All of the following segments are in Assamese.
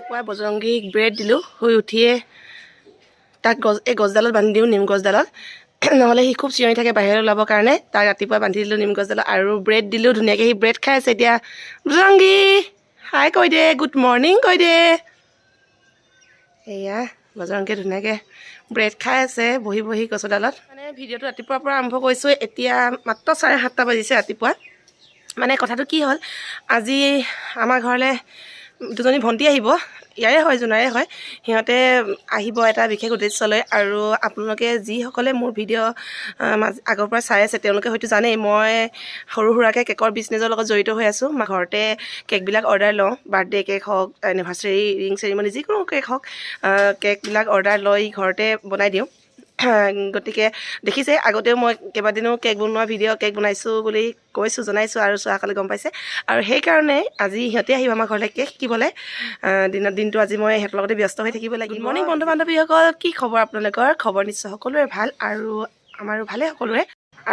পুৱা বজৰংগীক ব্ৰেড দিলোঁ শুই উঠিয়ে তাক এই গছডালত বান্ধি দিওঁ নিম গছডালত নহ'লে সি খুব চিঞৰি থাকে বাহিৰলৈ ওলাবৰ কাৰণে তাক ৰাতিপুৱা বান্ধি দিলোঁ নিম গছডালত আৰু ব্ৰেড দিলোঁ ধুনীয়াকৈ সি ব্ৰেড খাই আছে এতিয়া বজৰংগী হাই কৈ দে গুড মৰ্ণিং কৈ দে এয়া বজৰংগীয়ে ধুনীয়াকৈ ব্ৰেড খাই আছে বহি বহি গছডালত মানে ভিডিঅ'টো ৰাতিপুৱাৰ পৰা আৰম্ভ কৰিছোঁ এতিয়া মাত্ৰ 7:30 বাজিছে ৰাতিপুৱা মানে কথাটো কি হ'ল আজি আমাৰ ঘৰলৈ দুজনী ভণ্টি আহিব ইয়াৰে হয় জোনাৰে হয় সিহঁতে আহিব এটা বিশেষ উদ্দেশ্য লৈ আৰু আপোনালোকে যিসকলে মোৰ ভিডিঅ' আগৰ পৰা চাই আছে তেওঁলোকে হয়তো জানেই মই সৰু সুৰাকৈ কেকৰ বিজনেছৰ লগত জড়িত হৈ আছোঁ মই ঘৰতে কেকবিলাক অৰ্ডাৰ লওঁ বাৰ্থডে কেক হওক এনিভাৰ্চাৰী ৰিং চেৰিমনি যিকোনো কেক হওক কেকবিলাক অৰ্ডাৰ লৈ ঘৰতে বনাই দিওঁ গতিকে দেখিছে আগতেও মই কেইবাদিনো কেক বনোৱা ভিডিঅ' কেক বনাইছোঁ বুলি কৈছোঁ জনাইছোঁ আৰু চোৱাসকলে গম পাইছে আৰু সেইকাৰণে আজি সিহঁতে আহিব আমাৰ ঘৰলৈ কেক শিকিবলৈ দিনটো আজি মই সিহঁতৰ লগতে ব্যস্ত হৈ থাকিব লাগিব মৰ্ণিং বন্ধু বান্ধৱীসকল কি খবৰ আপোনালোকৰ খবৰ নিশ্চয় সকলোৰে ভাল আৰু আমাৰো ভালেই সকলোৰে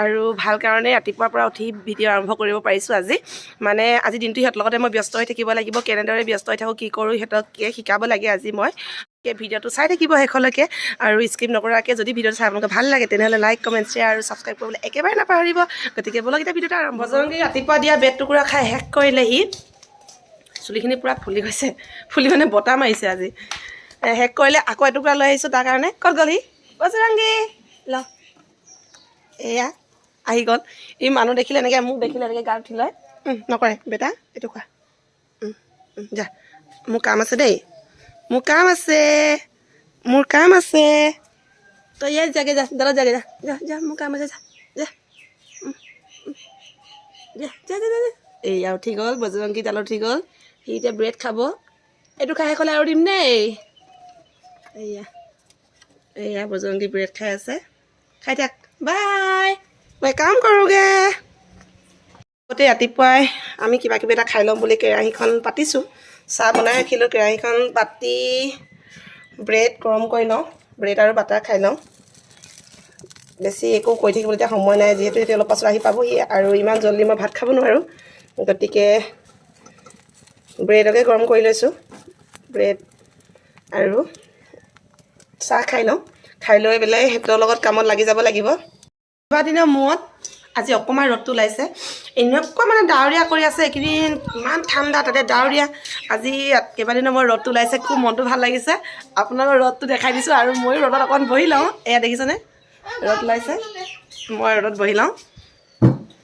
আৰু ভাল কাৰণে ৰাতিপুৱাৰ পৰা উঠি ভিডিঅ' আৰম্ভ কৰিব পাৰিছোঁ আজি মানে আজি দিনটো সিহঁতৰ লগতে মই ব্যস্ত হৈ থাকিব লাগিব কেনেদৰে ব্যস্ত হৈ থাকোঁ কি কৰোঁ সিহঁতক কেক শিকাব লাগে আজি মই ভিডিঅ'টো চাই থাকিব শেষলৈকে আৰু স্কিপ নকৰাকৈ যদি ভিডিঅ'টো চাই আপোনালোকে ভাল লাগে তেনেহ'লে লাইক কমেণ্ট শ্বেয়াৰ আৰু ছাবস্ক্ৰাইব কৰিবলৈ একেবাৰে নাপাহৰিব গতিকে বলক এতিয়া ভিডিঅ'টো আৰম্ভ বজৰংগী ৰাতিপুৱা দিয়া বেড টুকুৰা খাই শেষ কৰিলে সি চুলিখিনি পূৰা ফুলি গৈছে ফুলি মানে বতাহ মাৰিছে আজি শেষ কৰিলে আকৌ এটুকুৰা লৈ আহিছোঁ তাৰ কাৰণে ক'ত গ'ল সি বজৰংগী ল এয়া আহি গ'ল ই মানুহ দেখিলে এনেকৈ মোক দেখিলে এনেকৈ গাত উঠি লয় নকৰে বেটা এইটো খোৱা যা মোৰ কাম আছে দেই মোৰ কাম আছে তই ইয়াত যাগে যা দাদা যাগে যা যা যা মোৰ কাম আছে যা যা যা যা যা যা এয়া উঠি গ'ল বজৰংগী ডালত উঠি গ'ল সি এতিয়া ব্ৰেড খাব এইটো খাই ক'লে আৰু দিম দেই এয়া বজৰংগী ব্ৰেড খাই আছে খাই থাক বাই মই কাম কৰোঁগৈ গোটেই ৰাতিপুৱাই আমি কিবা কিবি এটা খাই ল'ম বুলি কেৰাহীখন পাতিছোঁ চাহ বনাই ৰাখিলোঁ কেৰাহীখন পাতি ব্ৰেড গৰম কৰি লওঁ ব্ৰেড আৰু বাটাৰ খাই লওঁ বেছি একো কৰি থাকিবলৈ এতিয়া সময় নাই যিহেতু এতিয়া অলপ পাছত আহি পাবহি আৰু ইমান জলদি মই ভাত খাব নোৱাৰোঁ গতিকে ব্ৰেডকে গৰম কৰি লৈছোঁ ব্ৰেড আৰু চাহ খাই লওঁ খাই লৈ পেলাই সিহঁতৰ লগত কামত লাগি যাব লাগিব কেইবাদিনৰ মূৰত আজি অকণমান ৰ'দটো ওলাইছে এনেকুৱা মানে ডাৱৰীয়া কৰি আছে এইকেইদিন ইমান ঠাণ্ডা তাতে ডাৱৰীয়া আজি কেইবাদিনৰ মূৰত ৰ'দটো ওলাইছে খুব মনটো ভাল লাগিছে আপোনালোকৰ ৰ'দটো দেখাই দিছোঁ আৰু ময়ো ৰ'দত অকণ বহি লওঁ এয়া দেখিছেনে ৰ'দ ওলাইছে মই ৰ'দত বহি লওঁ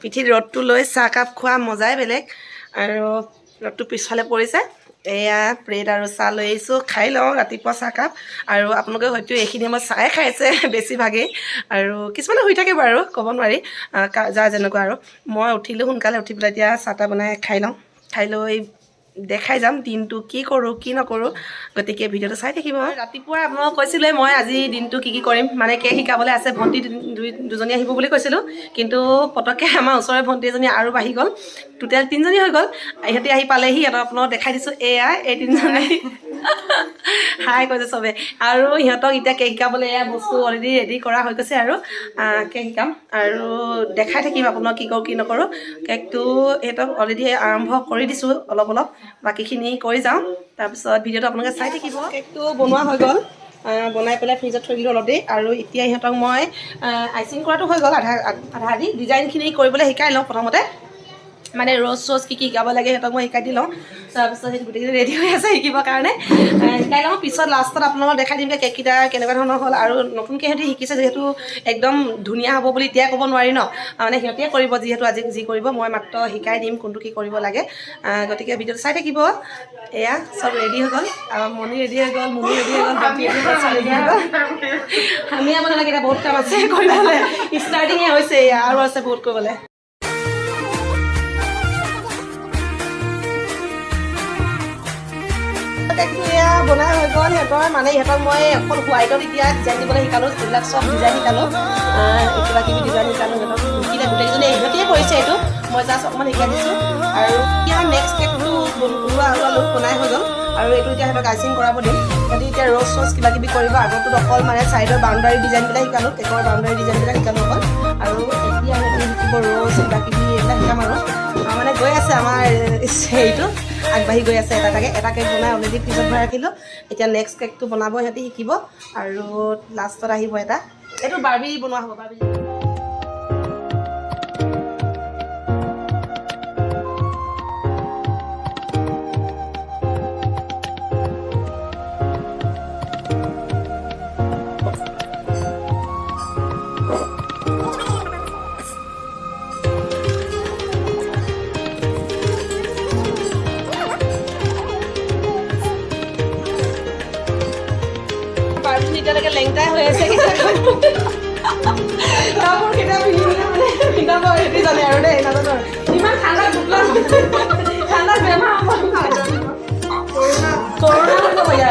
পিঠিত ৰ'দটো লৈ চাহকাপ খোৱা মজাই বেলেগ আৰু ৰ'দটো পিছফালে পৰিছে এয়া ব্ৰেড আৰু চাহ লৈ আহিছোঁ খাই লওঁ ৰাতিপুৱা চাহকাপ আৰু আপোনালোকে হয়তো এইখিনি সময়ত চাহে খাইছে বেছিভাগেই আৰু কিছুমানে শুই থাকে বাৰু ক'ব নোৱাৰি যাৰ যেনেকুৱা আৰু মই উঠিলোঁ সোনকালে উঠি পেলাই এতিয়া চাহ তাহ বনাই খাই লওঁ খাই লৈ দেখাই যাম দিনটো কি কৰোঁ কি নকৰোঁ গতিকে ভিডিঅ'টো চাই থাকিব ৰাতিপুৱা আপোনালোকক কৈছিলোঁ মই আজি দিনটো কি কৰিম মানে কেক শিকাবলৈ আছে ভণ্টি দুজনী আহিব বুলি কৈছিলোঁ কিন্তু পটককৈ আমাৰ ওচৰৰে ভণ্টি এজনী আৰু বাঢ়ি গ'ল টোটেল 3জনী হৈ গ'ল ইহঁতে আহি পালেহি সিহঁতক আপোনালোকক দেখাই দিছোঁ এয়া এই 3জনী হাই কৈছে চবে আৰু সিহঁতক এতিয়া কেক শিকাবলৈ এয়া বস্তু অলৰেডি ৰেডি কৰা হৈ গৈছে আৰু কেক শিকাম আৰু দেখাই থাকিম আপোনাক কি কৰোঁ কি নকৰোঁ কেকটো সিহঁতক অলৰেডি আৰম্ভ কৰি দিছোঁ অলপ অলপ বাকীখিনি কৰি যাওঁ তাৰপিছত ভিডিঅ'টো আপোনালোকে চাই থাকিব কেকটো বনোৱা হৈ গ'ল বনাই পেলাই ফ্ৰিজত থৈ দিলোঁ অলপ দেৰি আৰু এতিয়া ইহঁতক মই আইচিং কৰাটো হৈ গ'ল আধা দি ডিজাইনখিনি কৰিবলৈ শিকাই লওঁ প্ৰথমতে মানে ৰ'জ চ'জ কি শিকাব লাগে সিহঁতক মই শিকাই দি লওঁ তাৰপিছত সেই গোটেইখিনি ৰেডি হৈ আছে শিকিবৰ কাৰণে শিকাই লওঁ পিছত লাষ্টত আপোনালোকক দেখাই দিম যে কেককেইটা কেনেকুৱা ধৰণৰ হ'ল আৰু নতুনকৈ সিহঁতি শিকিছে যিহেতু একদম ধুনীয়া হ'ব বুলি এতিয়াই ক'ব নোৱাৰি ন মানে সিহঁতিয়ে কৰিব যিহেতু আজি যি কৰিব মই মাত্ৰ শিকাই দিম কোনটো কি কৰিব লাগে গতিকে ভিডিঅ'টো চাই থাকিব এয়া চব ৰেডি হৈ গ'ল মণি ৰেডি হৈ গ'ল মুনি ৰেডি হৈ গ'ল বাকী ৰেডি হৈ গ'ল আমি আমাৰ লাগে এতিয়া বহুত কাম আছে কৰিবলৈ ষ্টাৰ্টিঙে হৈছে এয়া আৰু আছে বহুত কৰিবলৈ কেকটো বনাই হৈ গ'ল সিহঁতৰ মানে ইহঁতক মই অকল হোৱাইটত এতিয়া ডিজাইন দিবলৈ শিকালোঁ যিবিলাক চব ডিজাইন শিকালোঁ কিবা কিবি ডিজাইন শিকালোঁ সিহঁতক শিকিলে গোটেইকেইজনী ইহঁতিয়ে কৰিছে এইটো মই জাষ্ট অকণমান শিকাই দিছোঁ আৰু এতিয়া নেক্সট কেকটো ওলোৱা বনাই হৈ গ'ল আৰু এইটো এতিয়া সিহঁতক আইচিং কৰাব দিম সিহঁতি এতিয়া ৰ'জ চ'জ কিবা কিবি কৰিব আগৰটোত অকল মানে ছাইডৰ বাউণ্ডাৰী ডিজাইনবিলাক শিকালোঁ কেকৰ বাউণ্ডাৰী ডিজাইনবিলাক শিকালোঁ অকল আৰু এতিয়া সিহঁতি শিকিব ৰ'জ কিবা কিবি এইবিলাক শিকাম আৰু মানে গৈ আছে আছে আমাৰ হেৰিটো আগবাঢ়ি গৈ আছে এটা কেক বনাই অলৰেডি ফ্ৰিজত ভৰাই ৰাখিলোঁ এতিয়া নেক্সট কেকটো বনাব সিহঁতি শিকিব আৰু লাষ্টত আহিব এটা এইটো বাৰ্বি বনোৱা হ'ব বাৰ্বি এতিয়ালৈকে লেংটাই হৈ আছে কাপোৰ কেইটা পিন্ধিবলৈ মানে পিন্ধাব সেইটো জানে আৰু দেই নাজানো ইমান ঠাণ্ডাত ঠাণ্ডাত বেমাৰ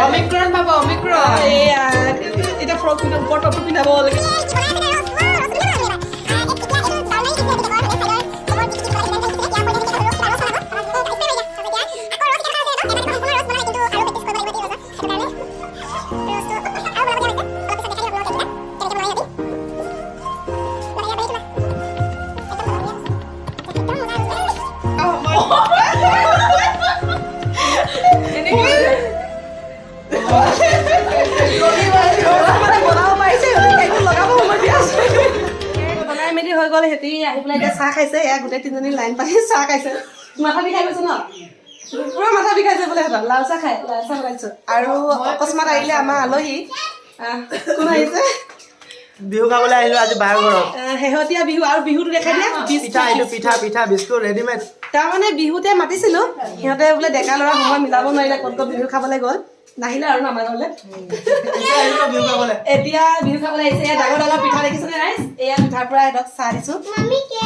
অমিক্ৰণ পাব অমিক্ৰণ এয়া এতিয়া ফ্ৰক পিন্ধাব ওপৰত টপটো পিন্ধাব লাগে বনাই মেলি হৈ গ'ল সিহঁতি আহি পেলাই এতিয়া চাহ খাইছে এয়া গোটেই তিনিজনী লাইন পাতি চাহ খাইছে মাথা বিষাই গৈছে ন পুৰা মাথা বিষাইছে বোলে সিহঁতৰ লাল চাহ খাই লাল চাহ বনাইছো আৰু অকস্মাত আহিলে আমাৰ আলহী কোন আহিছে বিহু খাবলৈ আহিলো আজি বাৰ ঘৰত শেহতীয়া বিহু আৰু বিহুটো দেখাই দিয়া পিঠা বিস্কুট ৰেডিমেড তাৰমানে বিহুতে মাতিছিলো সিহঁতে বোলে ডেকা ল'ৰা সময় মিলাব নোৱাৰিলে ক'ত বিহু খাবলৈ গ'ল নাহিলে আৰু আমাৰ ঘৰলৈ এতিয়া বিহু খাবলৈ আহিছে এয়া ডাঙৰ ডাঙৰ পিঠা দেখিছেনে ৰাইজ এয়া পিঠাৰ পৰা সিহঁতক চাহ দিছো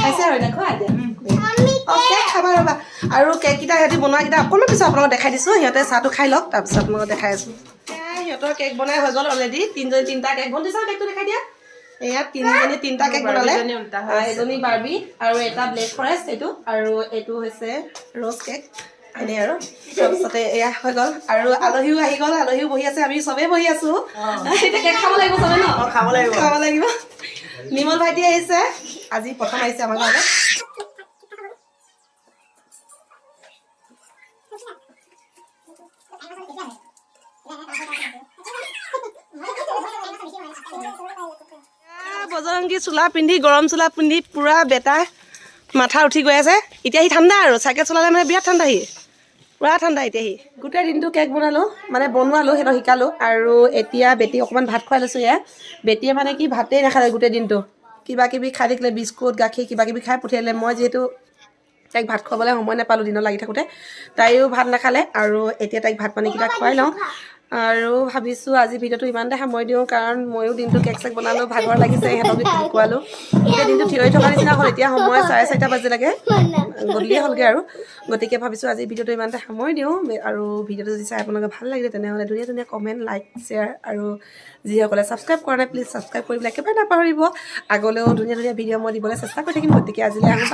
খাইছে আৰু এতিয়া খোৱা এতিয়া কেক খাবা ৰ'বা আৰু কেককেইটা সিহঁতি বনোৱাকেইটা অকণমান পিছত আপোনালোকক দেখাই দিছোঁ সিহঁতে চাহটো খাই লওক তাৰপিছত আপোনালোকক দেখাই আছোঁ সিহঁতৰ কেক বনাই হৈ গ'ল অলৰেডি তিনিজনী তিনিটা কেক ভণ্টি চাওঁ কেকটো দেখাই দিয়া এয়া তিনিজনী তিনিটা কেক বনালে এজনী বাৰ্বি আৰু এটা ব্লেক ফৰেষ্ট এইটো আৰু এইটো হৈছে ৰ'জ কেক এনেই আৰু তাৰপিছতে এয়া হৈ গ'ল আৰু আলহীও আহি গ'ল আলহীও বহি আছে আমি চবেই বহি আছোঁ এতিয়া কেক খাব লাগিব চবে ন খাব লাগিব নিমল ভাইটি আহিছে আজি প্ৰথম আহিছে আমাৰ ঘৰলৈ বজৰংগী চোলা পিন্ধি গৰম চোলা পিন্ধি পুৰা বেটা মাথা উঠি গৈ আছে এতিয়া সি ঠাণ্ডা আৰু চাইকেল চলালে মানে বিৰাট ঠাণ্ডা সি পুৰা ঠাণ্ডা এতিয়া সি গোটেই দিনটো কেক বনালোঁ মানে বনোৱালোঁ সিহঁতক শিকালোঁ আৰু এতিয়া বেটীক অকণমান ভাত খুৱাই লৈছোঁ এয়া বেটীয়ে মানে কি ভাতেই নাখালে গোটেই দিনটো কিবা কিবি খাই থাকিলে বিস্কুট গাখীৰ কিবা কিবি খাই পঠিয়ালে মই যিহেতু তাইক ভাত খুৱাবলৈ সময় নাপালোঁ দিনত লাগি থাকোঁতে তাইও ভাত নাখালে আৰু এতিয়া তাইক ভাত পানীকেইটা খুৱাই লওঁ আৰু ভাবিছোঁ আজি ভিডিঅ'টো ইমানতে সামৰি দিওঁ কাৰণ ময়ো দিনটো কেক চেক বনালোঁ ভাগৰ লাগিছে সিহঁতক শিকোৱালোঁ এতিয়া দিনটো থিয় হৈ থকা নিচিনা হ'ল এতিয়া সময় 4:30 বাজিলৈকে গধূলিয়ে হ'লগৈ আৰু গতিকে ভাবিছোঁ আজি ভিডিঅ'টো ইমানতে সামৰি দিওঁ আৰু ভিডিঅ'টো যদি চাই আপোনালোকে ভাল লাগিলে তেনেহ'লে ধুনীয়া ধুনীয়া কমেণ্ট লাইক শ্বেয়াৰ আৰু যিসকলে ছাবস্ক্ৰাইব কৰা নাই প্লিজ ছাবস্ক্ৰাইব কৰিবলৈ একেবাৰে নাপাহৰিব আগলৈও ধুনীয়া ধুনীয়া ভিডিঅ' মই দিবলৈ চেষ্টা কৰি থাকিম গতিকে আজিলৈ আহোঁ